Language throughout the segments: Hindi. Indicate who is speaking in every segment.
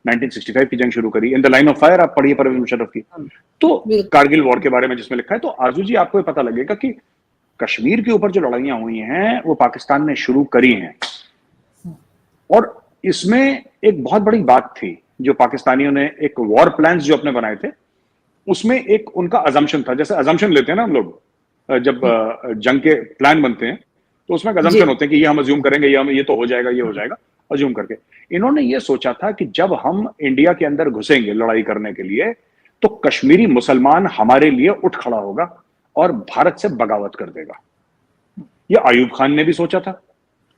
Speaker 1: 1965 की जंग शुरू करी। In the line of fire आप पढ़िए परवेज मुशर्रफ की। तो कारगिल वॉर के बारे में जिसमें लिखा है, तो आरजू जी आपको पता लगेगा कि कश्मीर के ऊपर जो लड़ाइयां हुई हैं वो पाकिस्तान ने शुरू करी हैं। और इसमें एक बहुत बड़ी बात थी जो पाकिस्तानियों ने एक वॉर प्लान्स जो अपने बनाए थे, उसमें एक उनका अजम्पशन था। जैसे अजम्पशन लेते हैं ना हम लोग जब जंग के प्लान बनते हैं, तो उसमें अजम्पशन होते हैं कि ये हम अज्यूम करेंगे, ये तो हो जाएगा, ये हो जाएगा, अज्यूम करके। इन्होंने ये सोचा था कि जब हम इंडिया के अंदर घुसेंगे लड़ाई करने के लिए, तो कश्मीरी मुसलमान हमारे लिए उठ खड़ा होगा और भारत से बगावत कर देगा। ये आयूब खान ने भी सोचा था,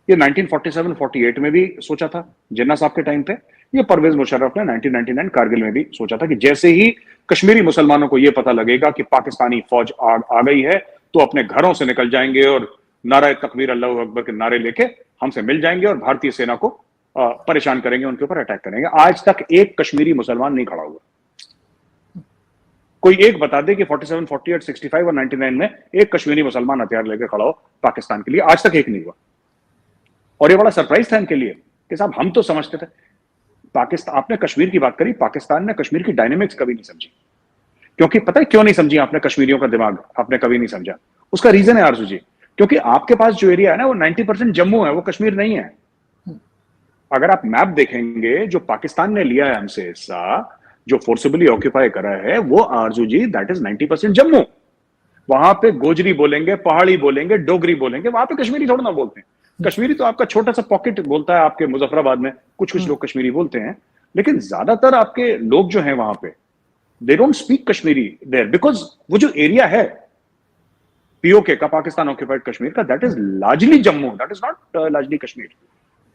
Speaker 1: ये 1947-48 में भी सोचा था जिन्ना साहब के टाइम पे, ये परवेज मुशर्रफ ने 1999 कारगिल में भी सोचा था कि जैसे ही कश्मीरी मुसलमानों को यह पता लगेगा कि पाकिस्तानी फौज आ गई है, तो अपने घरों से निकल जाएंगे और नारा तकबीर अल्लाहू अकबर के नारे लेके हमसे मिल जाएंगे और भारतीय सेना को परेशान करेंगे, उनके ऊपर अटैक करेंगे। आज तक एक कश्मीरी मुसलमान नहीं खड़ा हुआ। कोई एक बता दे कि 47, 48, 65 और 99 में एक कश्मीरी मुसलमान हथियार लेकर खड़ा हो पाकिस्तान के लिए, आज तक एक नहीं हुआ। और ये बड़ा सरप्राइज था इनके लिए कि साहब हम तो समझते थे। पाकिस्तान, आपने कश्मीर की बात करी, पाकिस्तान ने कश्मीर की डायनेमिक्स कभी नहीं समझी। क्योंकि पता है क्यों नहीं समझी आपने? कश्मीरियों का दिमाग आपने कभी नहीं समझा। उसका रीजन है आरजू जी, क्योंकि आपके पास जो एरिया है ना वो 90% जम्मू है, वो कश्मीर नहीं है। अगर आप मैप देखेंगे जो पाकिस्तान ने लिया है हमसे हिस्सा, जो फोर्सिबली ऑक्यूपाई करा है, वो आरजू जी दैट इज 90% जम्मू। वहां पे गोजरी बोलेंगे, पहाड़ी बोलेंगे, डोगरी बोलेंगे, वहां पे कश्मीरी थोड़ा ना बोलते हैं। कश्मीरी तो आपका छोटा सा पॉकेट बोलता है, आपके मुजफ्फराबाद में कुछ लोग कश्मीरी बोलते हैं, लेकिन ज्यादातर आपके लोग जो हैं वहां पे they don't speak Kashmiri there, because वो जो एरिया है पीओके का, पाकिस्तान ऑक्यूपाइड कश्मीर का, that is largely Jammu, that is not largely Kashmir.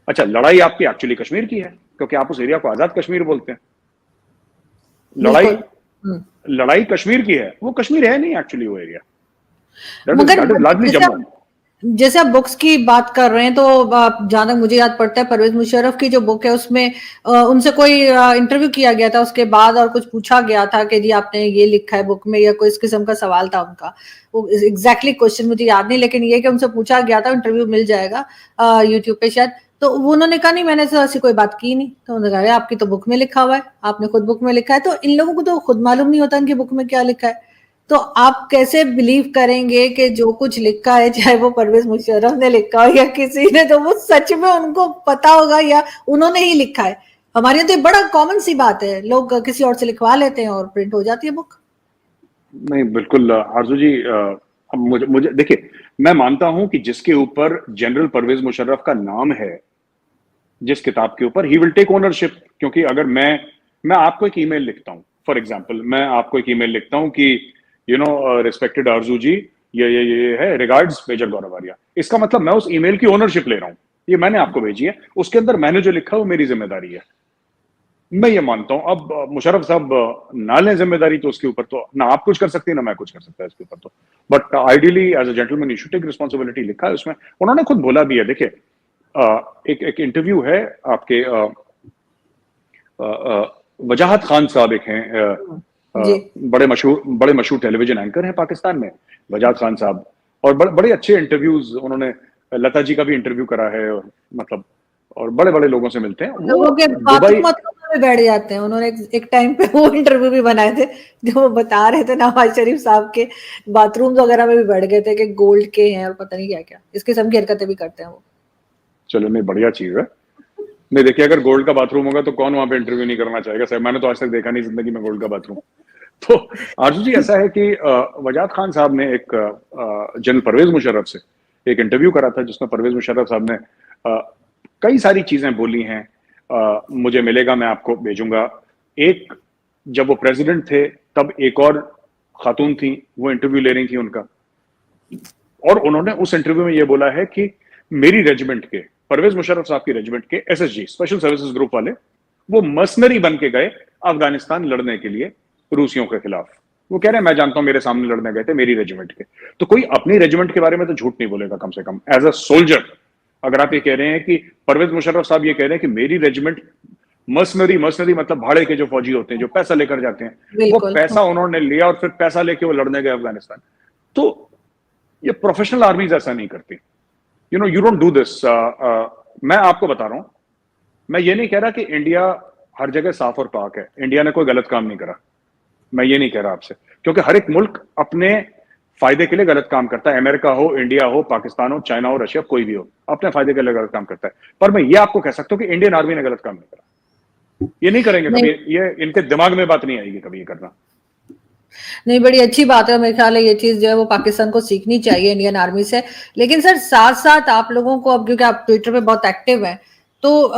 Speaker 1: अच्छा, लड़ाई आपकी एक्चुअली कश्मीर की है क्योंकि आप उस एरिया को आजाद कश्मीर बोलते हैं। लड़ाई कश्मीर की है, वो कश्मीर है नहीं एक्चुअली वो area, that is largely Jammu.
Speaker 2: जैसे आप बुक्स की बात कर रहे हैं, तो जहां तक मुझे याद पड़ता है परवेज मुशर्रफ की जो बुक है उसमें उनसे कोई इंटरव्यू किया गया था उसके बाद, और कुछ पूछा गया था कि जी आपने ये लिखा है बुक में, या कोई इस किस्म का सवाल था उनका। वो एग्जैक्टली क्वेश्चन मुझे याद नहीं, लेकिन ये कि उनसे पूछा गया था, इंटरव्यू मिल जाएगा यूट्यूब पे शायद, तो उन्होंने कहा नहीं मैंने तो ऐसी कोई बात की नहीं। तो उन्होंने कहा आपकी तो बुक में लिखा हुआ है, आपने खुद बुक में लिखा है। तो इन लोगों को तो खुद मालूम नहीं होता इनकी बुक में क्या लिखा है। तो आप कैसे बिलीव करेंगे कि जो कुछ लिखा है, चाहे वो परवेज मुशर्रफ ने लिखा हो या किसी ने, तो वो सच में उनको पता होगा या उन्होंने ही लिखा है? हमारे यहाँ तो बड़ा कॉमन सी बात है, लोग किसी और से लिखवा लेते हैं और प्रिंट हो जाती है बुक।
Speaker 1: नहीं बिल्कुल आरजू जी, मुझे देखिए, मैं मानता हूं कि जिसके ऊपर जनरल परवेज मुशर्रफ का नाम है, जिस किताब के ऊपर, ही विल टेक ओनरशिप। क्योंकि अगर मैं आपको एक ईमेल लिखता हूं, फॉर एग्जांपल मैं आपको एक ईमेल लिखता हूं कि रिस्पेक्टेड आरजू जी, ये है, रिगार्ड्स मेजर गौरव आर्या, इसका मतलब मैं उस ईमेल की ओनरशिप ले रहा हूं, ये मैंने आपको भेजी है, उसके अंदर मैंने जो लिखा है वो मेरी जिम्मेदारी है। मैं ये मानता हूं। अब मुशर्रफ साहब ना लें जिम्मेदारी, तो उसके ऊपर तो ना आप कुछ कर सकते हैं ना मैं कुछ कर सकता है इसके ऊपर तो, but ideally as a gentleman you should take responsibility, लिखा है उसमें, उन्होंने खुद बोला भी है। देखिए एक इंटरव्यू है आपके वजाहत खान साहब, एक हैं बड़े मशहूर टेलीविजन एंकर हैं पाकिस्तान में, वजाहत खान साहब, और बड़े अच्छे इंटरव्यूज उन्होंने, लता जी का भी इंटरव्यू करा है, और मतलब और बड़े बड़े लोगों से मिलते हैं।
Speaker 2: लोगों के बाथरूम में बैठ जाते हैं। उन्होंने एक टाइम पे वो इंटरव्यू भी बनाए थे जो वो बता रहे थे नवाज शरीफ साहब के बाथरूम वगैरह में भी बैठ गए थे कि गोल्ड के हैं और पता नहीं क्या क्या, इस किस्म की हरकतें भी करते हैं वो।
Speaker 1: चलो, नहीं बढ़िया चीज है। नहीं देखिए, अगर गोल्ड का बाथरूम होगा तो कौन वहां पे इंटरव्यू नहीं करना चाहेगा सर? मैंने तो आज तक देखा नहीं जिंदगी में गोल्ड का बाथरूम। तो आरजू जी ऐसा है कि वजाहत खान साहब ने एक जनरल परवेज मुशर्रफ से एक इंटरव्यू करा था, जिसमें परवेज मुशर्रफ साहब ने कई सारी चीजें बोली हैं। मुझे मिलेगा, मैं आपको भेजूंगा। एक, जब वो प्रेसिडेंट थे तब एक और खातून थी, वो इंटरव्यू ले रही थी उनका, और उन्होंने उस इंटरव्यू में ये बोला है कि मेरी रेजिमेंट के, परवेज मुशर्रफ साहब की रेजिमेंट के एसएसजी, स्पेशल सर्विसेज ग्रुप वाले, वो मर्सनरी बन के गए अफगानिस्तान लड़ने के लिए रूसियों के खिलाफ। वो कह रहे हैं मैं जानता हूं मेरे सामने लड़ने गए थे मेरी रेजिमेंट के। तो कोई अपनी रेजिमेंट के बारे में तो झूठ नहीं बोलेगा कम से कम, एज अ सोल्जर। अगर आप ये कह रहे हैं कि परवेज मुशर्रफ साहब ये कह रहे हैं कि मेरी रेजिमेंट मर्सनरी मतलब भाड़े के जो फौजी होते हैं, जो पैसा लेकर जाते हैं, वो पैसा उन्होंने लिया और फिर पैसा लेके वो लड़ने गए अफगानिस्तान। तो ये प्रोफेशनल आर्मीज ऐसा नहीं करती। You don't do this. मैं आपको बता रहा हूं, मैं ये नहीं कह रहा कि इंडिया हर जगह साफ और पाक है, इंडिया ने कोई गलत काम नहीं करा, मैं ये नहीं कह रहा आपसे, क्योंकि हर एक मुल्क अपने फायदे के लिए गलत काम करता है, अमेरिका हो, इंडिया हो, पाकिस्तान हो, चाइना हो, रशिया, कोई भी हो, अपने फायदे के लिए गलत काम करता है। पर मैं ये आपको कह सकता हूं कि इंडियन आर्मी ने गलत काम नहीं करा, ये नहीं करेंगे
Speaker 2: नहीं।
Speaker 1: कभी, ये इनके दिमाग में बात नहीं आएगी कभी ये करना।
Speaker 2: नहीं, बड़ी अच्छी बात है, मेरे ख्याल है ये चीज जो है वो पाकिस्तान को सीखनी चाहिए इंडियन आर्मी से। लेकिन सर साथ साथ आप लोगों को, अब क्योंकि आप ट्विटर पे बहुत एक्टिव हैं, तो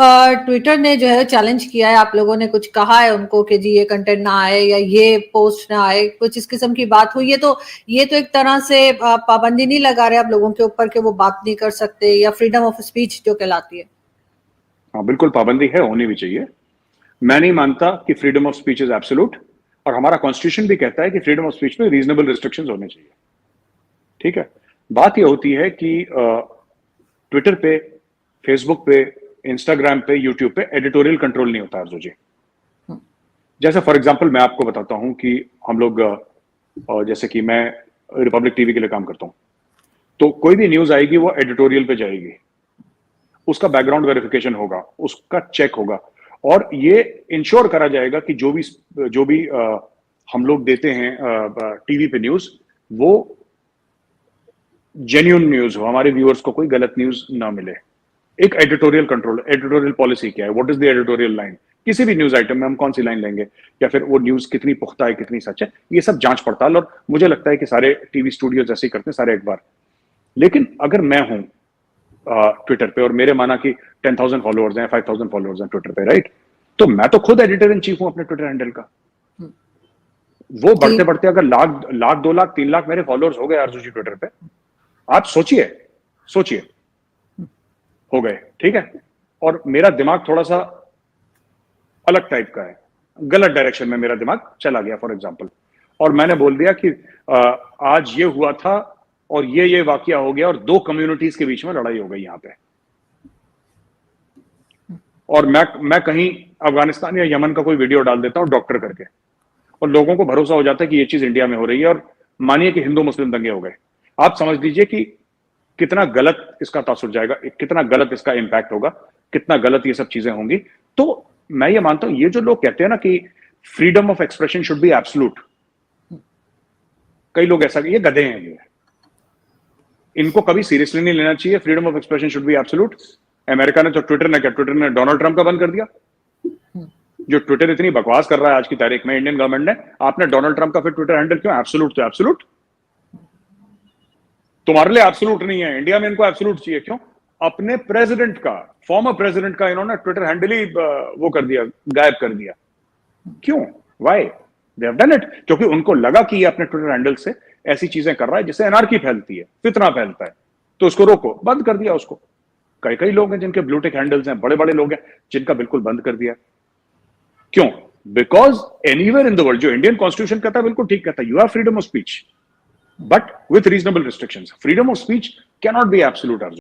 Speaker 2: ट्विटर ने जो है चैलेंज किया है, आप लोगों ने कुछ कहा है उनको कि जी ये कंटेंट ना आए या ये पोस्ट ना आए, कुछ इस किस्म की बात हुई है? तो ये तो एक तरह से पाबंदी नहीं लगा रहे आप लोगों के ऊपर कि वो बात नहीं कर सकते, या फ्रीडम ऑफ स्पीच जो कहलाती है?
Speaker 1: हाँ बिल्कुल पाबंदी है, होनी भी चाहिए। मैं नहीं मानता कि freedom of speech is absolute, और हमारा कॉन्स्टिट्यूशन भी कहता है कि फ्रीडम ऑफ स्पीच में रीजनेबल रिस्ट्रिक्शंस होने चाहिए। ठीक है, बात यह होती है कि ट्विटर पे, फेसबुक पे, इंस्टाग्राम पे, यूट्यूब पे एडिटोरियल कंट्रोल नहीं होता आरजू जी। जैसे फॉर एग्जांपल मैं आपको बताता हूं कि हम लोग जैसे कि मैं रिपब्लिक टीवी के लिए काम करता हूं, तो कोई भी न्यूज आएगी वो एडिटोरियल पे जाएगी, उसका बैकग्राउंड वेरिफिकेशन होगा, उसका चेक होगा, और ये इंश्योर करा जाएगा कि जो भी हम लोग देते हैं टीवी पे न्यूज, वो जेन्युइन न्यूज हो, हमारे व्यूअर्स को कोई गलत न्यूज ना मिले। एक एडिटोरियल कंट्रोल, एडिटोरियल पॉलिसी क्या है, what is the editorial line, किसी भी न्यूज आइटम में हम कौन सी लाइन लेंगे, या फिर वो न्यूज कितनी पुख्ता है, कितनी सच है, ये सब जांच पड़ताल, और मुझे लगता है कि सारे टीवी स्टूडियो ऐसे ही करते हैं, सारे अखबार। लेकिन अगर मैं हूं ट्विटर पे और मेरे माना कि 10,000 फॉलोअर्स हैं, 5,000 फॉलोअर्स हैं ट्विटर पे, राइट, तो मैं तो खुद एडिटर इन चीफ हूं अपने ट्विटर हैंडल का। वो बढ़ते बढ़ते अगर लाख 2 लाख 3 लाख मेरे फॉलोअर्स हो गए आरजू जी ट्विटर पे, आप सोचिए हो गए, ठीक है, और मेरा दिमाग थोड़ा सा अलग टाइप का है, गलत डायरेक्शन में मेरा दिमाग चला गया फॉर एग्जांपल, और मैंने बोल दिया कि आज ये हुआ था और ये वाकया हो गया और 2 कम्युनिटीज के बीच में लड़ाई हो गई यहां पे, और मैं कहीं अफगानिस्तान या यमन का कोई वीडियो डाल देता हूं डॉक्टर करके, और लोगों को भरोसा हो जाता है कि ये चीज इंडिया में हो रही है, और मानिए कि हिंदू मुस्लिम दंगे हो गए, आप समझ लीजिए कि कितना गलत इसका तासुर जाएगा, कितना गलत इसका इंपैक्ट होगा, कितना गलत ये सब चीजें होंगी। तो मैं ये मानता हूं, ये जो लोग कहते हैं ना कि freedom of expression should be absolute, कई लोग ऐसा, ये गधे हैं, ये इनको कभी सीरियसली नहीं लेना चाहिए। Freedom of expression should be absolute. America ने तो ट्विटर ने क्या, ट्विटर ने डोनाल्ड ट्रंप का बंद कर दिया। जो ट्विटर इतनी बकवास कर रहा है आज की तारीख में इंडियन गवर्नमेंट ने, आपने डोनाल्ड ट्रंप का फिर ट्विटर हैंडल क्यों एब्सोल्यूट, तो एब्सोल्यूट तुम्हारे लिए एब्सोल्यूट नहीं है, इंडिया में इनको एब्सोल्यूट चाहिए। क्यों? अपने प्रेसिडेंट का, फॉर्मर प्रेसिडेंट का इन्होंने ट्विटर हैंडल ही वो कर दिया, गायब कर दिया। क्यों? Why they have done it? क्योंकि उनको लगा कि ये अपने ट्विटर हैंडल से ऐसी चीजें कर रहा है जिससे एनार्की फैलती है, फितना फैलता है, तो उसको रोको, बंद कर दिया उसको। कई लोग हैं जिनके ब्लूटिक हैंडल्स हैं, बड़े बड़े लोग हैं जिनका बिल्कुल बंद कर दिया। क्यों? Because anywhere in the world, जो इंडियन कॉन्स्टिट्यूशन कहता है बिल्कुल ठीक कहता है, you have freedom of speech but with reasonable restrictions. Freedom of speech cannot be absolute.